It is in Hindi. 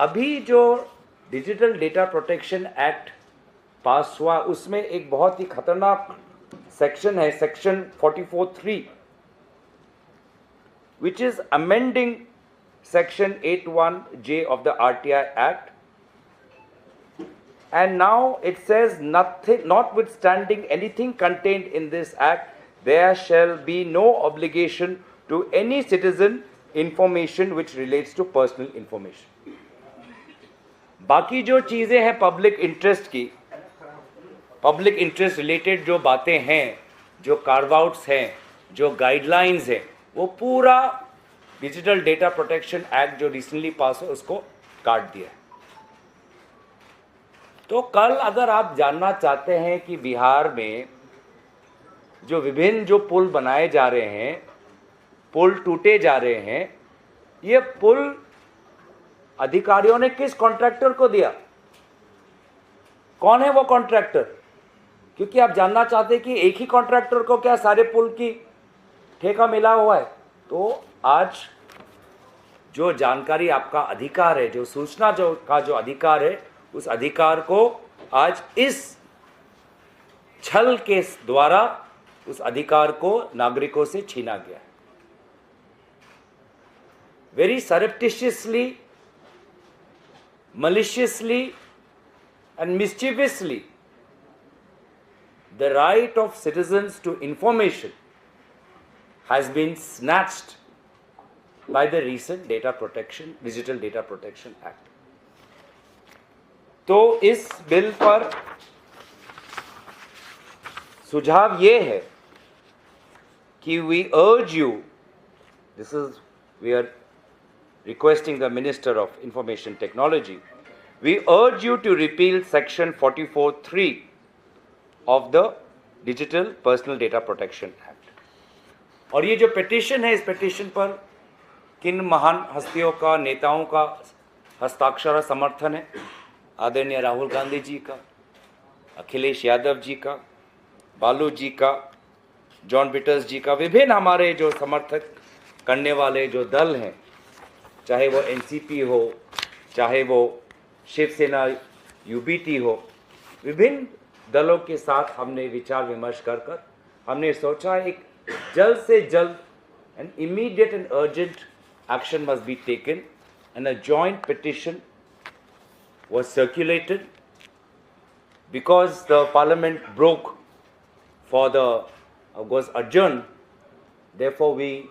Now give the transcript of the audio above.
अभी जो डिजिटल डेटा प्रोटेक्शन एक्ट पास हुआ उसमें एक बहुत ही खतरनाक सेक्शन है, section 44(3), which is amending section 81J of the RTI Act. And now it says, nothing, notwithstanding anything contained in this act, there shall be no obligation to any citizen information which relates to personal information. बाकी जो चीज़ें हैं पब्लिक इंटरेस्ट की, पब्लिक इंटरेस्ट रिलेटेड जो बातें हैं, जो कार्व आउट्स हैं, जो गाइडलाइंस हैं, वो पूरा डिजिटल डेटा प्रोटेक्शन एक्ट जो रिसेंटली पास हो उसको काट दिया है। तो कल अगर आप जानना चाहते हैं कि बिहार में जो विभिन्न जो पुल बनाए जा रहे हैं, पुल टूटे जा रहे हैं, ये पुल अधिकारियों ने किस कॉन्ट्रैक्टर को दिया, कौन है वो कॉन्ट्रैक्टर? क्योंकि आप जानना चाहते हैं कि एक ही कॉन्ट्रैक्टर को क्या सारे पुल की ठेका मिला हुआ है। तो आज जो जानकारी आपका अधिकार है, जो सूचना जो अधिकार है, उस अधिकार को आज इस छल के द्वारा उस अधिकार को नागरिकों से छीना गया है। Very surreptitiously, maliciously and mischievously, the right of citizens to information has been snatched by the recent Digital Data Protection Act. तो इस बिल पर सुझाव ये है कि we urge you, we are requesting the Minister of Information Technology, we urge you to repeal section 44(3) of the Digital Personal Data Protection Act. और ये जो पिटीशन है, इस पिटीशन पर किन महान हस्तियों का, नेताओं का हस्ताक्षर और समर्थन है? आदरणीय राहुल गांधी जी का, अखिलेश यादव जी का, बालू जी का, जॉन पीटर्स जी का, विभिन्न हमारे जो समर्थक करने वाले जो दल हैं, चाहे वो एनसीपी हो, चाहे वो शिवसेना यूबीटी हो, विभिन्न दलों के साथ हमने विचार विमर्श कर हमने सोचा एक जल्द से जल्द an immediate and urgent action must be taken, and a joint petition was circulated. Because the parliament was adjourned, therefore we